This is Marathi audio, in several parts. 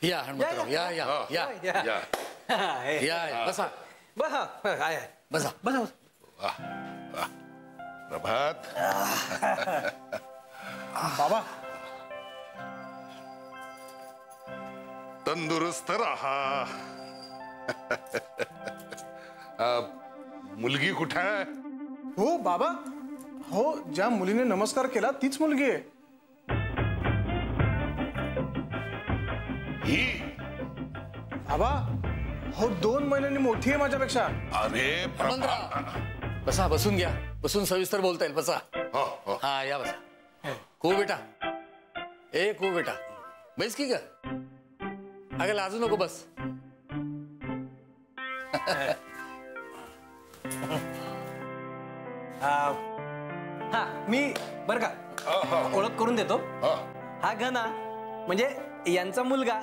या हनुमंतराव या या या या बसा बसा बसा प्रभात. बाबा तंदुरुस्त रहा. मुलगी कुठे आहे? हो बाबा, हो ज्या मुलीने नमस्कार केला तीच मुलगी आहे. ही बाबा हो 2 महिन्यांनी मोठी आहे माझ्यापेक्षा. अरे हनुमंतराव बसा, बसून घ्या, बसून सविस्तर बोलता येईल. बसा. हा या बसा. को बेटा, ए को बेटा, बैस की का? अगं लाजू नको, बस. हा मी बर का ओळख करून देतो. हा घना म्हणजे यांचा मुलगा,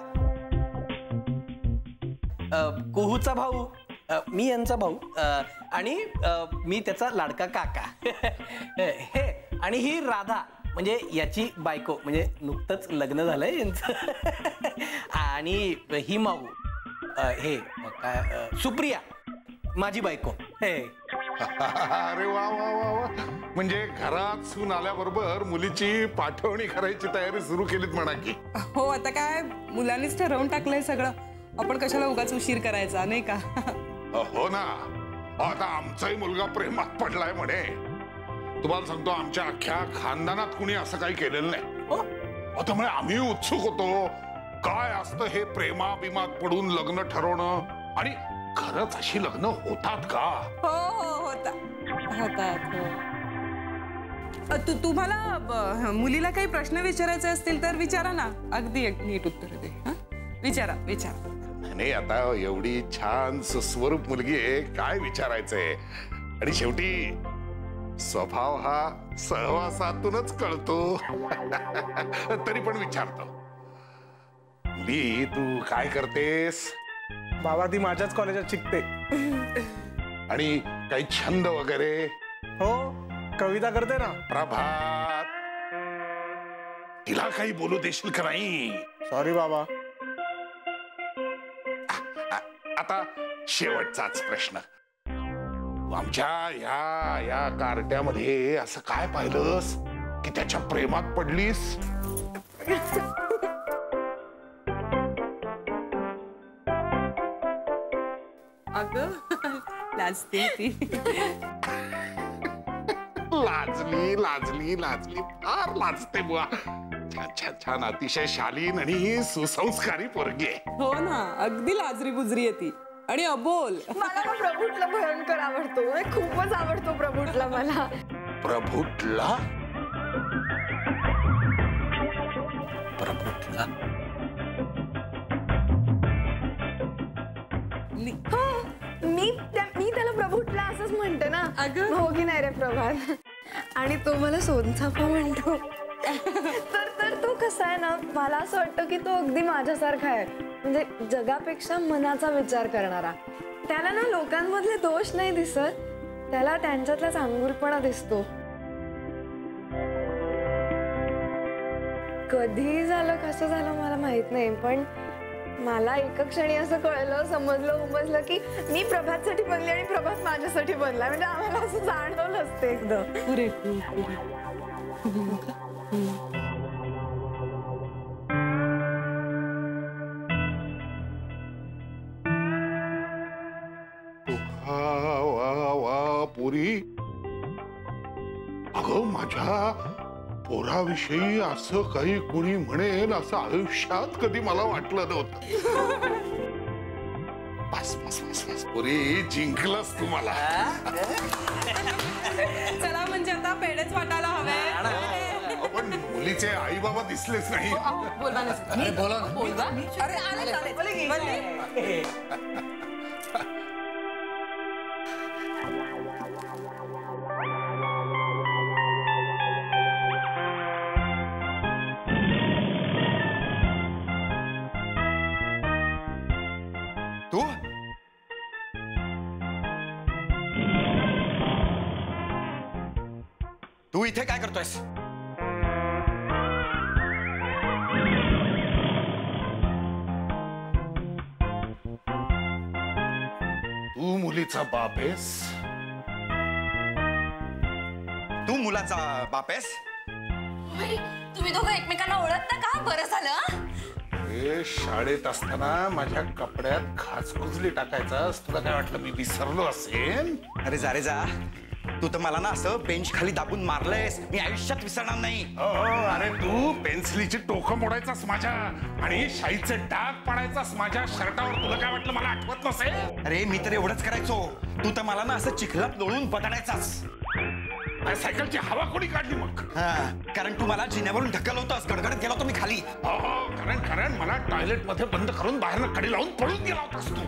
कुहूचा भाऊ, मी यांचा भाऊ, आणि मी त्याचा लाडका काका. हे आणि ही राधा म्हणजे याची बायको, म्हणजे नुकतंच लग्न झालंय यांचं. आणि ही माऊ, हे काय सुप्रिया माझी बायको. हे अरे वा वा वा वा. म्हणजे घरात सून आल्याबरोबर मुलीची पाठवणी करायची तयारी सुरू केलीत म्हणा की. हो आता काय मुलांनीच ठरवून टाकलंय सगळं, आपण कशाला उगाच उशीर करायचा, नाही का? हो ना. आता आमचाही मुलगा प्रेमात पडलाय म्हणे. तुम्हाला सांगतो आमच्या अख्ख्या खानदानात कुणी असं काही केलेलं नाही. त्यामुळे आम्ही उत्सुक होतो काय असतं हे प्रेमा बिमात पडून लग्न ठरवणं, आणि खरंच अशी लग्न होतात का? हो हो होतात. तुम्हाला मुलीला काही प्रश्न विचारायचे असतील तर विचारा ना, अगदी नीट उत्तर दे. विचारा विचारा. नाही आता एवढी छान सुस्वरूप मुलगी आहे, काय विचारायचंय. आणि शेवटी स्वभाव हा सहवासातूनच कळतो. तरी पण विचारतो, तू काय करतेस? बाबा ती माझ्याच कॉलेजात शिकते. आणि काही छंद वगैरे? हो कविता करते ना. प्रभात, तिला काही बोलू देशील का नाही? सॉरी बाबा. आता शेवटचाच प्रश्न. आमच्या या कार्ट्यामध्ये असं काय पाहिलंस की त्याच्या प्रेमात पडलीस? अगं लाजते ती. लाजली लाजली लाजली, फार लाजते बुवा. छान छान छान, अतिशय शालीन आणि सुसंस्कारी पोरगी आहे. हो ना, अगदी लाजरी बुजरी आहे ती आणि अबोल. मला प्रभूतला भयंकर आवडतो, खूपच आवडतो प्रभूतला मला. प्रभूतला? प्रभूतला मी त्याला प्रभूतला असंच म्हणते ना. अगं हो की नाही रे प्रभात? आणि तो मला सोनचाफा म्हणतो. तर तो कसा आहे ना, मला असं वाटतं की तो अगदी माझ्यासारखा आहे, म्हणजे जगापेक्षा मनाचा विचार करणारा. त्याला ना लोकांमधले दोष नाही दिसत, त्याला त्यांच्यातला चांगुलपणा दिसतो. कधी झालं कसं झालं मला माहित नाही, पण मला एका क्षणी असं कळलं, समजलं की मी प्रभातसाठी बनली आणि प्रभात माझ्यासाठी बनला. म्हणजे आम्हाला असं जाणवलं असतं एकदम. पुरी, अगं माझ्या पोराविषयी असं काही कुणी म्हणेल असं आयुष्यात कधी मला वाटलं नव्हतं. बस बस बस बस पुरी, जिंकलंस तू मला. चला म्हणजे आता पेढेच वाटायला हवे. पण मुलीचे आई बाबा दिसलेच नाही. बोलवा ना. बोला ना. अरे आले. तू इथे काय करतोयस? तू मुलीचा बाप आहेस? तू मुलाचा बाप आहेस? तुम्ही दोघं एकमेकांना ओळखता का? बरं झालं. हे शाळेत असताना माझ्या कपड्यात खाचकुजली टाकायचास. तुला काय वाटलं मी विसरलो असेल? अरे जा रे जा, तू तर मला ना असं बेंच खाली दाबून मारलंयस, मी आयुष्यात विसरणार नाही. अरे तू पेन्सिलीची टोकं मोडायचास माझ्या आणि शाईचे डाग पाडायचास माझ्या शर्टावर. तुला काय वाटलं मला आठवत नसेल? अरे मी तर एवढंच करायचो, तू तर मला ना असं चिखलात लोळून पटाडायचास. सायकलची हवा कोणी काढली मग? कारण तू मला जिन्यावरून ढकल होतास, गडगडत गेला होतो मी खाली. कारण मला टॉयलेट मध्ये बंद करून बाहेर कडी लावून पळून गेला होतास तू.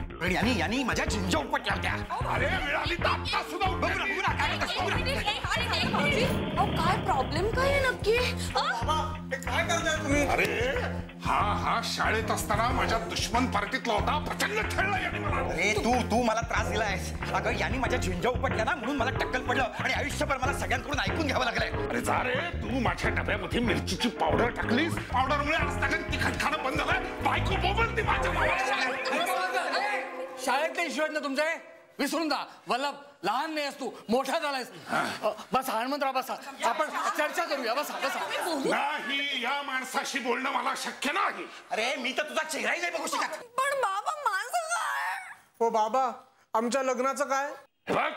आणि माझ्या झिंजा उपटल्या होत्या. अरे मिळाली तर आता सुद्धा काय प्रॉब्लेम काय आहे नक्की? काय करताय तुम्ही? अरे हा शाळेत असताना माझ्या दुश्मन पार्टीतला होता. प्रचंड खेळला याने मला. अरे तू मला त्रास दिलायस. अगं यांनी माझ्या झिंजा उपटल्या ना, म्हणून मला टक्कल पडलं आणि आयुष्यभर मला सगळ्यांकडून ऐकून घ्यावं लागलंय. अरे जा रे, तू माझ्या डब्यामध्ये मिरचीची पावडर टाकलीस. पावडरमुळे आज तक तिखट खाणं बंद झालंय. बायको बोबलती माझ्या शाळेतले इश्यू आहेत ना तुमचे, विसरून जा. वल्लभ, लहान नाही तू, मोठा झालायस. बस हनुमंतराव बसा, आपण चर्चा करूया. बसा बसा. नाही, या माणसाशी बोलणं मला शक्य नाही. अरे मी तर तुझा चेहराही नाही बघू शकत. पण बाबा माझं काय? हो बाबा, आमच्या लग्नाचं काय? हे बघ,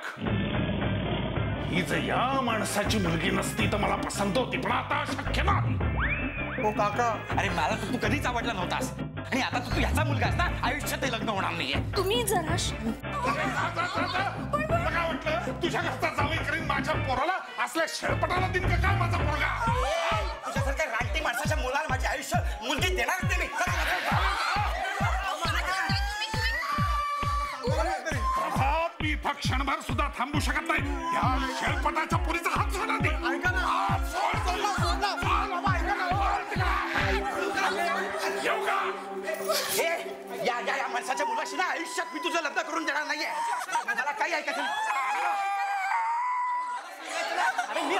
ही जर या माणसाची मुलगी नसती तर मला पसंत होती, पण आता शक्य नाही. हो काका, अरे मला तू कधीच आवडला नव्हतास आणि आता तू ह्याचा मुलगा आहेस ना, आयुष्यात लग्न होणार नाहीये. तुम्ही जरा काय वाटलं तुझ्या घरचा जावई करीन माझ्या पोराला? असल्या शेळपटाला दिन का काय माझा पोरगा? तुझ्यासारख्या रानटी माणसाच्या मुलाला माझे आयुष्य मुलगी देणार नाही मी. प्रभात, मी इथं क्षणभर सुद्धा थांबू शकत नाही. या शेळपटाच्या पुरीचा हात सोडा दे. ऐका ना. हात सोड. येऊ का? या माणसाच्या मुलाशी ना आयुष्यात मी तुझं लग्न करून देणार नाहीये. मला काही ऐकायचं नाही. अरे मी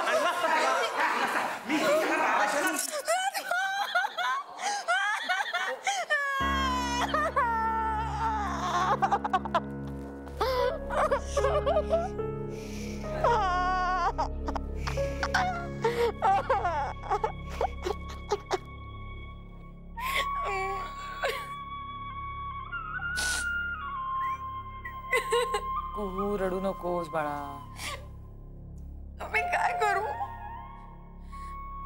कुहू, रडू नकोस बाळा. मी काय करू?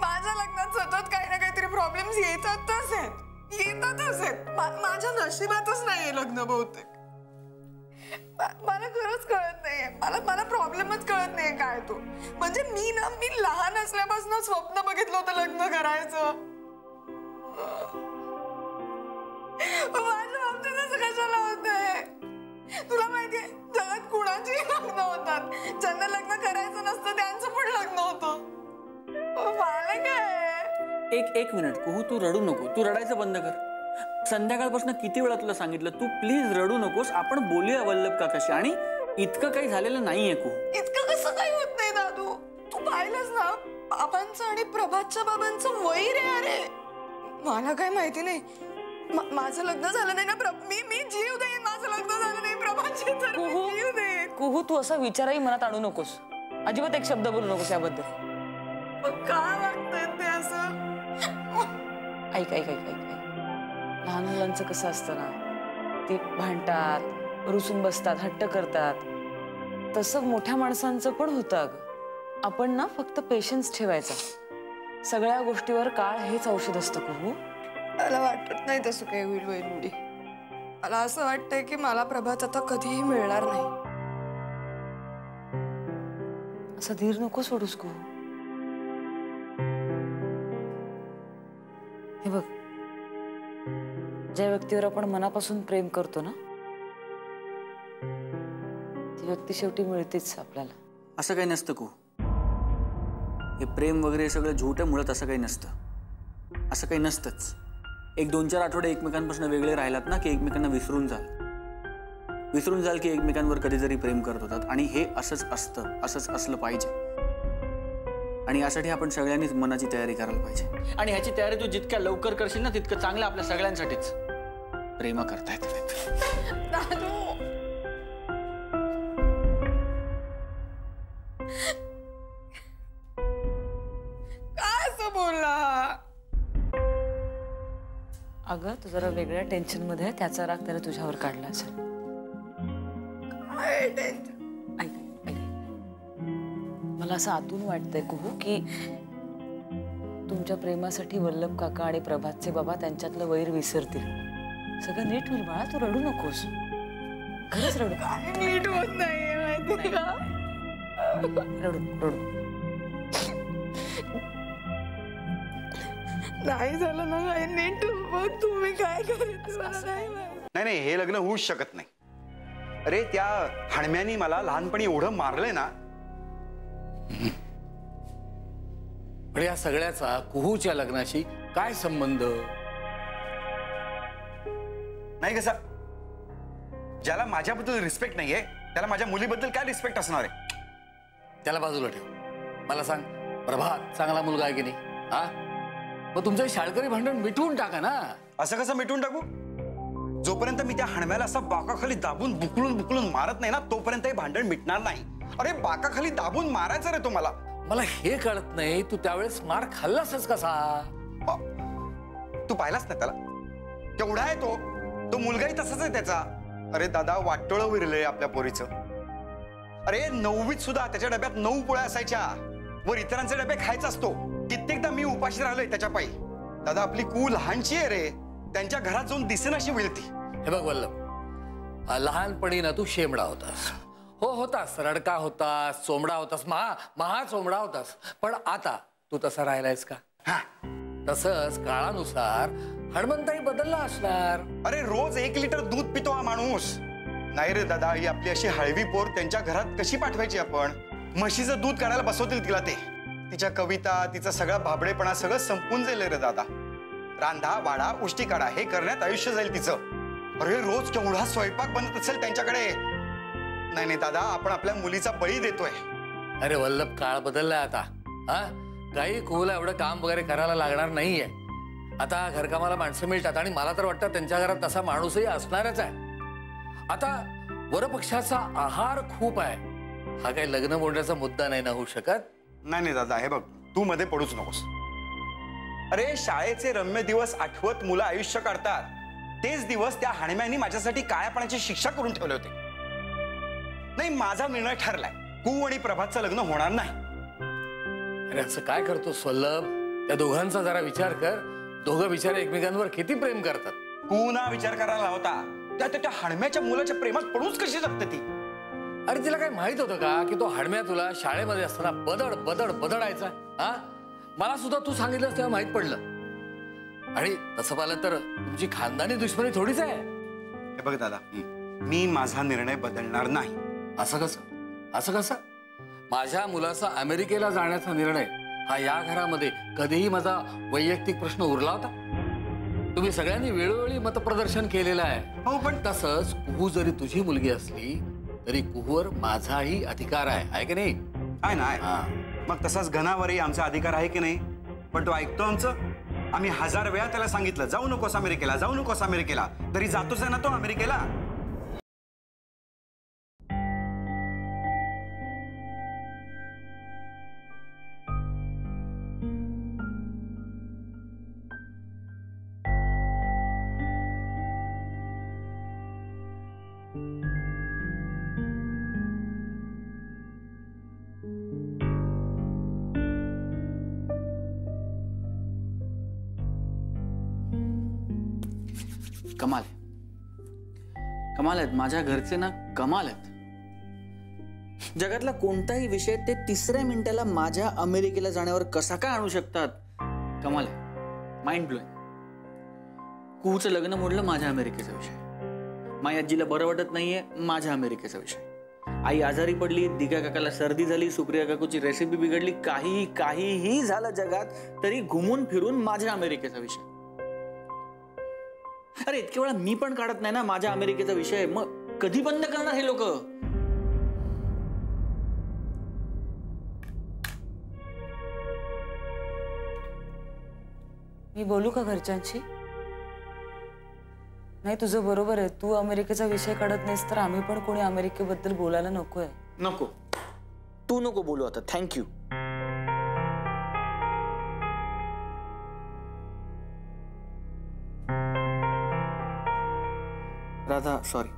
माझ्या लग्नात सतत काही ना काहीतरी प्रॉब्लेम्स येतातच आहेत. माझ्या नशिबातच नाहीये लग्न बहुतेक. मला खरंच कळत नाहीये. मला प्रॉब्लेमच कळत नाहीये काय तो. म्हणजे मी लहान असल्यापासून स्वप्न बघितलं होतं लग्न करायचं. माझ्या बाबतीत असं कशाला होतंय? तुला माहितीये जगात कुणाची लग्न होतात, ज्यांना लग्न करायचं नसतं त्यांचं पण लग्न होतं. मला काय? एक मिनिट कुहू, तू रडू नको. तू रडायचं बंद कर. संध्याकाळपासून किती वेळा तुला सांगितलं, तू प्लीज रडू नकोस. आपण बोलूया वल्लभ काकाशी. आणि इतकं काही झालेलं नाहीये कुहू. इतकं कसं काही होत नाही दादू. तू पाहिलंस ना बाबांचं आणि प्रभातच्या बाबांचं वैर आहे. अरे मला काय माहिती नाही. माझं लग्न झालं नाही ना. मी जीव देईन. माझं लग्न झालं नाही प्रभातशी तर मी जीव देईन. कुहू, तू असा विचारही मनात आणू नकोस. अजिबात एक शब्द बोलू नकोस याबद्दल. काय वाटतंय ते असं? ऐक ऐक ऐक ऐक लहान मुलांचं कसं असतं ना, ते भांडतात, रुसून बसतात, हट्ट करतात. तसं मोठ्या माणसांचं पण होतं अगं. आपण ना फक्त पेशन्स ठेवायचा. सगळ्या गोष्टीवर काळ हेच औषध असतं कुहू. मला वाटत नाही तसं काही होईल वैरुडी. मला असं वाटतंय की मला प्रभात आता कधीही मिळणार नाही. असं धीर नको सोडूस कुहू. हे बघ, ज्या व्यक्तीवर आपण मनापासून प्रेम करतो ना, ती व्यक्ती शेवटी मिळतेच आपल्याला. असं काही नसतं कुहू. हे प्रेम वगैरे सगळं झूट आहे. मुळात असं काही नसतं. असं काही नसतंच. 1-2-4 आठवडे एकमेकांपासून वेगळे राहिलात ना की एकमेकांना विसरून जाल की एकमेकांवर कधीतरी प्रेम करत होतात. आणि हे असंच असतं, असंच असलं पाहिजे. आणि यासाठी आपण सगळ्यांनीच मनाची तयारी करायला पाहिजे. आणि ह्याची तयारी तू जितक्या लवकर करशील ना तितकं चांगलं आपल्या सगळ्यांसाठीच. प्रेम करता येते. अगं तू जरा वेगळ्या टेन्शन मध्ये आहे, त्याचा राग त्याने तुझ्यावर काढला असेल. ऐक ऐक. मला असं आतून वाटतंय कुहू की तुमच्या प्रेमासाठी वल्लभ काका आणि प्रभातचे बाबा त्यांच्यातलं वैर विसरतील. सगळं नीट होईल बाळा, तू रडू नकोस. खरंच रडू. नीट होत नाहीये माहिती का. रडू रडू. नाही झालं ना काही नीट. तुम्ही काय करायचं मला नाही माहिती. नाही हे लग्न होऊच शकत नाही. अरे त्या हणम्यानी मला लहानपणी एवढं मारलंय ना. पण या सगळ्याचा कुहूच्या लग्नाशी काय संबंध? नाही कसा, ज्याला माझ्याबद्दल रिस्पेक्ट नाहीये त्याला माझ्या मुलीबद्दल काय रिस्पेक्ट असणार आहे? त्याला बाजूला ठेव. मला सांग, प्रभात चांगला मुलगा आहे की नाही? हा, मग तुमचं शाळकरी भांडण मिटवून टाका ना. असं कसं मिटवून टाकू? जोपर्यंत मी त्या हणम्याला असा बाकाखाली दाबून बुकलून मारत नाही ना, तोपर्यंत हे भांडण मिटणार नाही. अरे बाकाखाली दाबून मारायचं रे तुम्हाला. मला हे कळत नाही, तू त्यावेळेस मार खाल्लासच कसा? तू पाहिलास ना त्याला, केवढा आहे तो मुलगाही तसाच आहे त्याचा. अरे दादा, वाटोळं विरलंय आपल्या पोरीचं. अरे 9वीत सुद्धा त्याच्या डब्यात 9 पोळ्या असायच्या, वर इतरांचे डबे खायचा असतो. कित्येकदा मी उपाशी राहिलोय त्याच्या पायी. दादा, आपली कू लहानची आहे रे, त्यांच्या घरात जाऊन दिसेनाशी मिळती. हे बघ वल्लभ, लहानपणी ना तू शेमडा होतास. हो होतास, रडका होतास, चोमडा होतास, महा चोमडा होतास. पण आता तू तसा राहिलायस का? तसंच काळानुसार हणमंताई बदलला असणार. अरे रोज 1 लिटर दूध पितो हा माणूस. नाही रे दादा, ही आपली अशी हळवी पोर त्यांच्या घरात कशी पाठवायची आपण? म्हशीचं दूध काढायला बसवतील तिला ते. तिच्या कविता, तिचा सगळा भाबडेपणा सगळं संपून जाईल रे दादा. रांधा वाडा उष्टी काढा हे करण्यात आयुष्य जाईल तिचं. अरे रोज केवढा स्वयंपाक बनत असेल त्यांच्याकडे. नाही दादा, आपण आपल्या मुलीचा बळी देतोय. अरे वल्लभ, काळ बदललाय आता. हा, काही कुहूला एवढं काम वगैरे करायला लागणार नाहीये. आता घरकामाला माणसं मिळतात आणि मला तर वाटतं त्यांच्या घरात तसा माणूसही असणारच आहे. आता वरपक्षाचा आहार खूप आहे. हा काही लग्न मोडण्याचा मुद्दा नाही ना होऊ शकत. नाही दादा, हे बघ, तू मध्ये पडूच नकोस. अरे शाळेचे रम्य दिवस आठवत मुलं आयुष्य काढतात. तेच दिवस त्या हणम्यांनी माझ्यासाठी काळ्यापणाची शिक्षा करून ठेवले होते. नाही, माझा निर्णय ठरलाय, कू आणि प्रभातचं लग्न होणार नाही. अरे असं काय करतोस वल्लभ? त्या दोघांचा जरा विचार कर. दोघं बिचारे एकमेकांवर किती प्रेम करतात. कू ना विचार करायला होता, त्या हणम्याच्या मुलाच्या प्रेमात पडूच कशी जगते ती? अरे तिला काय माहित होतं का की तो हणम्या तुला शाळेमध्ये असताना बदडायचा? हा, मला सुद्धा तू सांगितलंस तेव्हा माहित पडलं. आणि तसं पाहिलं तर तुमची खानदानी दुश्मनी थोडीच आहे. हे बघ दादा, मी माझा निर्णय बदलणार नाही. असं कसं? माझ्या मुलाचा अमेरिकेला जाण्याचा निर्णय हा या घरामध्ये कधीही माझा वैयक्तिक प्रश्न उरला होता? तुम्ही सगळ्यांनी वेळोवेळी मतप्रदर्शन केलेलं आहे. हो, पण तसंच कुहू जरी तुझी मुलगी असली तरी कुहूवर माझाही अधिकार आहे की नाही? आहे ना. मग तसाच घनावरही आमचा अधिकार आहे की नाही? पण तो ऐकतो आमचं? आम्ही 1000 वेळा त्याला सांगितलं, जाऊ नकोस अमेरिकेला, जाऊ नकोस अमेरिकेला, तरी जातोच आहे ना तो अमेरिकेला. कमाल आहेत माझ्या घरचे ना, कमाल आहेत. जगातला कोणताही विषय ते 3ऱ्या मिनिटाला माझ्या अमेरिकेला जाण्यावर कसा काय आणू शकतात? कमाल आहे, माइंड ब्लोइंग. कुहूचं लग्न मोडलं, माझ्या अमेरिकेचा विषय. माझ्या आजीला बरं वाटत नाहीये, माझ्या अमेरिकेचा विषय. आई आजारी पडली, दिघा काकाला सर्दी झाली, सुप्रिया काकूची रेसिपी बिघडली, काहीही झालं जगात तरी घुमून फिरून माझ्या अमेरिकेचा विषय. अरे इतके वेळा मी पण काढत नाही ना माझ्या अमेरिकेचा विषय. मग कधी बंद करणार हे लोक? मी बोलू का घरच्यांशी? नाही, तुझं बरोबर आहे. तू अमेरिकेचा विषय काढत नाहीस तर आम्ही पण कोणी अमेरिकेबद्दल बोलायला नकोय. नको, तू नको बोलू आता. Thank you. Radha sorry.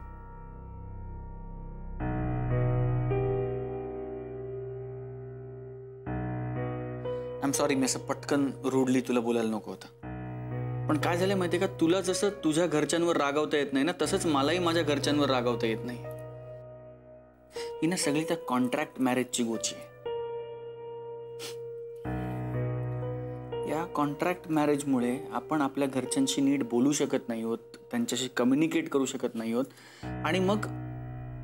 I am sorry, मी असं पटकन रूडली तुला बोलायला नको होतं. पण काय झालं माहितीये का, तुला जसं तुझ्या घरच्यांवर रागावता येत नाही ना, तसंच मलाही माझ्या घरच्यांवर रागावता येत नाही. ही ना सगळी त्या कॉन्ट्रॅक्ट मॅरेजची गोची आहे. या कॉन्ट्रॅक्ट मॅरेजमुळे आपण आपल्या घरच्यांशी नीट बोलू शकत नाही आहोत, त्यांच्याशी कम्युनिकेट करू शकत नाही आहोत, आणि मग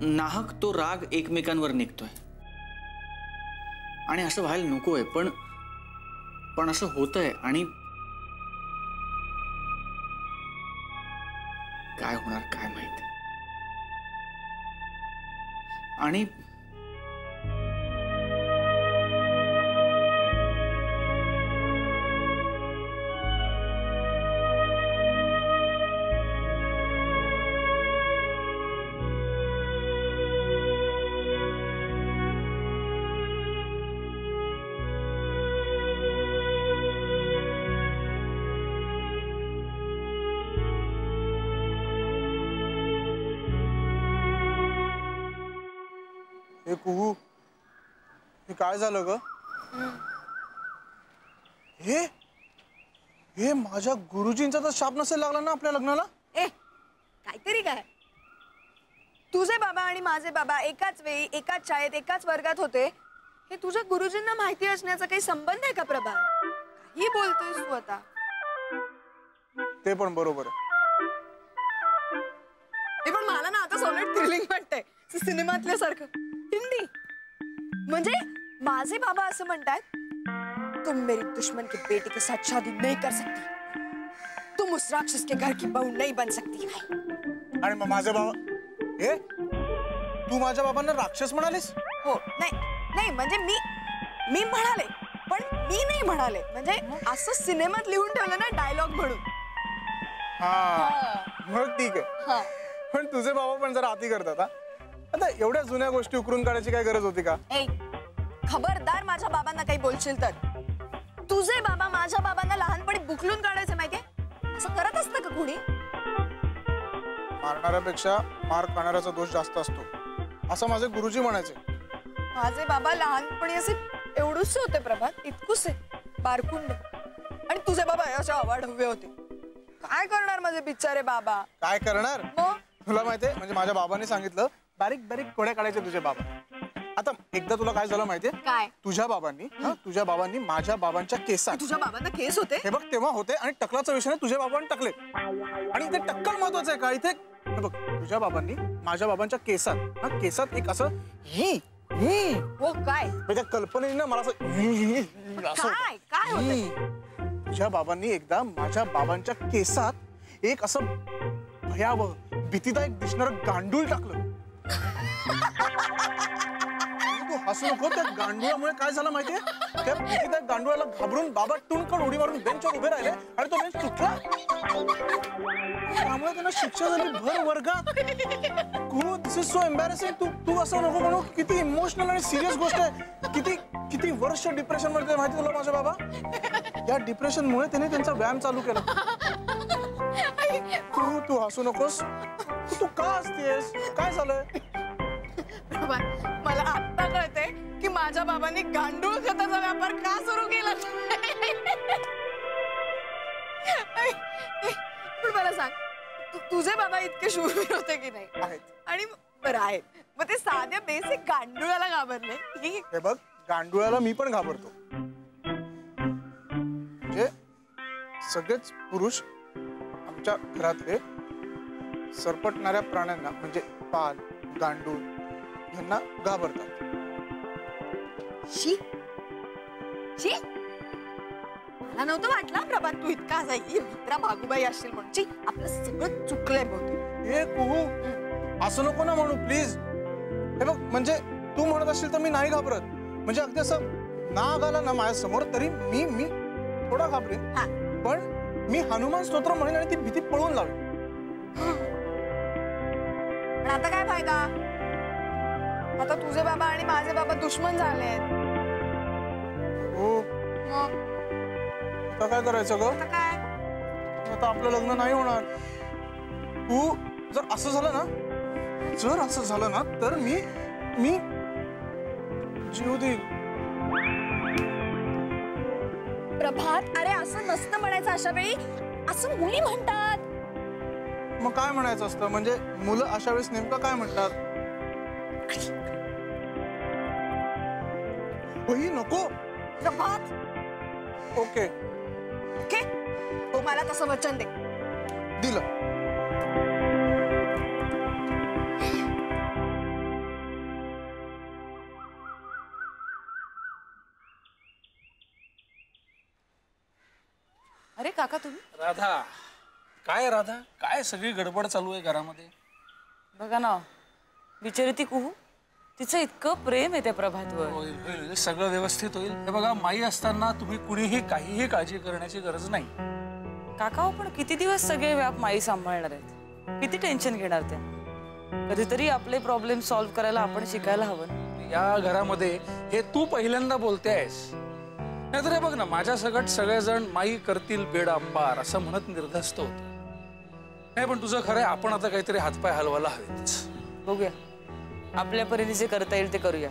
नाहक तो राग एकमेकांवर निघतोय. आणि असं व्हायला नकोय, पण असं होतंय. आणि काय होणार काय माहिती. आणि हे कुहू, हे काय झालं ग? हे माझ्या गुरुजींचा तर शाप नसेल लागला ना आपल्या लग्नाला? काहीतरी काय, तुझे बाबा आणि माझे बाबा एकाच वेळी एकाच शाळेत एकाच वर्गात होते, हे तुझ्या गुरुजींना माहिती असण्याचा काही संबंध आहे का प्रभा? काही बोलतोयस तू आता? ते पण बरोबर आहे. पण मला ना आता सोनेट थ्रिलिंग वाटतंय, सिनेमातल्या सारखं. हिंदी म्हणजे माझे बाबा असं म्हणतात, तुम मेरी दुश्मन की बेटी के साथ शादी नहीं कर सकती, तुम उस राक्षस के घर की बहू नहीं बन सकती. आणि मग माझे बाबा, हे तू माझ्या बाबांना राक्षस म्हणालीस? हो, नाही म्हणजे मी म्हणाले, पण मी नाही म्हणाले. म्हणजे असं सिनेमात लिहून ठेवलं ना डायलॉग म्हणून. हा मग ठीक आहे. पण तुझे बाबा पण जरा आती करतात. आता एवढ्या जुन्या गोष्टी उकरून काढायची काय गरज होती का? खबरदार माझ्या बाबांना काही बोलशील तर. तुझे बाबा माझ्या बाबांना लहानपणी बुकलून काढायचे माहितीये? असं करत असतं का कोणी? मारणाऱ्यापेक्षा मार खाणाऱ्याचा दोष जास्त असतो, असं माझे गुरुजी म्हणायचे. माझे बाबा लहानपणी असे एवढूसे होते प्रभात, इतकुसे बारकुंड. आणि तुझे बाबा असे अवाढव्य होते. काय करणार माझे बिचारे बाबा? काय करणार? तुला माहितीये, म्हणजे माझ्या बाबांनी सांगितलं, बारीक बारीक कोड्या काढायचे तुझे बाबा. आता एकदा तुला काय झालं माहितीये? काय? तुझ्या बाबांनी माझ्या बाबांच्या केसात. तुझ्या बाबांना केस होते? हे बघ तेव्हा होते, आणि टकलाचा विषय तुझ्या बाबांनी टकले. आणि इथे टक्कल महत्वाचं आहे का इथे? हे बघ, तुझ्या बाबांनी माझ्या बाबांच्या केसात एक असं हो काय? त्या कल्पनेने ना मला असं काय होते? तुझ्या बाबांनी एकदा माझ्या बाबांच्या केसात एक असं भयावह भीतीदायक दिसणारं गांडूळ टाकलं. तू हसू नको. त्या गांडुळामुळे काय झालं माहितीये? त्या भीतीदायक गांडुळाला घाबरून बाबा टुणकन उडी मारून बेंचवर उभे राहिले, आणि तो बेंच तुटला. त्यामुळे त्यांना शिक्षा झाली भर वर्गात. दिस इज सो एम्बॅरेसिंग. तू असं नको म्हणू. किती इमोशनल आणि सिरियस गोष्ट आहे. किती वर्ष डिप्रेशन मध्ये माहिती तुला माझा बाबा? या डिप्रेशन मुळे त्याने त्यांचा व्यायाम चालू केला. तू हसू नकोस. तू का हसतेस? काय झालंय? मला आता कळतंय की माझ्या बाबांनी गांडूळ खताचा व्यापार का सुरू केला. पण मला सांग, तुझे बाबा इतके शूरवीर होते की नाही? आहेत. आणि बरं आहेत, मग ते साध्या बेसिक गांडुळाला घाबरले? हे बघ, गांडुळाला मी पण घाबरतो. म्हणजे सगळेच पुरुष आमच्या घरातले सरपटणाऱ्या प्राण्यांना, म्हणजे पाल, गांडूळ यांना घाबरतात. शी शी, मला नव्हतं वाटलं प्रभात तू इतका जाईल मित्रा भागूबाई असशील म्हणून. आपलं सगळं चुकलंय बहुतेक. हे कुहू, असं नको ना म्हणू प्लीज. हे बघ, म्हणजे तू म्हणत असशील तर मी नाही घाबरत. म्हणजे अगदी असं नाग आला ना माझ्या समोर तरी मी थोडा घाबरेन, पण मी हनुमान स्तोत्र म्हणेन आणि ती भीती पळून लावेन. पण आता काय फायदा? आता तुझे बाबा आणि माझे बाबा दुश्मन झालेत. हो, आता काय करायचं ग? आता काय? आता आपलं लग्न नाही होणार. तू जर असं झालं ना तर मी जीव देईल. प्रभात, अरे असं नसतं म्हणायचं अशा वेळी. असं मुली म्हणतात. मग काय म्हणायचं असतं? म्हणजे मुलं अशा वेळेस नेमकं काय म्हणतात? वही नको. प्रभात. ओके ओके, मला तसं वचन दे. दिलं. अरे काका तुम्ही? राधा, काय राधा, काय सगळी गडबड चालू आहे घरामध्ये? बघा ना, बिचारी ती कुहू, तिचं इतकं प्रेम आहे त्या प्रभातवर. होईल होईल, सगळं व्यवस्थित होईल. हे बघा, माई असताना तुम्ही कुणीही काहीही काळजी करण्याची गरज नाही. काका पण किती दिवस सगळे व्याप माई सांभाळणार आहेत? किती टेन्शन घेणार त्या? कधीतरी आपले प्रॉब्लेम सॉल्व्ह करायला आपण शिकायला हवं. या घरामध्ये हे तू पहिल्यांदा बोलतेस. नाहीतर हे बघ ना, माझ्या सगळं सगळेजण माई करतील बेडा पार असं म्हणत निर्धास्त होत. नाही पण तुझं खरंय, आपण आता काहीतरी हातपाय हलवायला हवेच. बघूया, आपल्या परीने जे करता येईल ते करूया.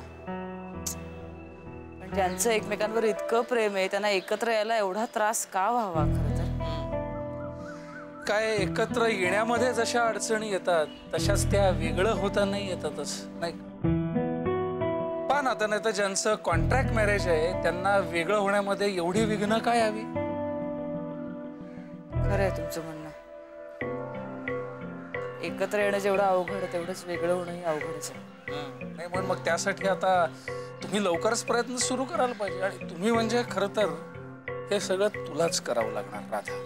पण ज्यांचं एकमेकांवर इतकं प्रेम आहे त्यांना एकत्र यायला एवढा त्रास का व्हावा? खरं तर काय, एकत्र येण्यामध्ये जशा अडचणी येतात तशाच त्या वेगळं होतानाही येतातच, नाही? पण आता नाही तर ज्यांचं कॉन्ट्रॅक्ट मॅरेज आहे त्यांना वेगळं होण्यामध्ये एवढी विघ्न काय हवी? खरं आहे तुमचं म्हणणं. एकत्र येणं जेवढं अवघड तेवढंच वेगळं होणंही अवघडच आहे. नाही पण मग त्यासाठी आता तुम्ही लवकरच प्रयत्न सुरू करायला पाहिजे. आणि तुम्ही म्हणजे खरं तर हे सगळं तुलाच करावं लागणार राधा.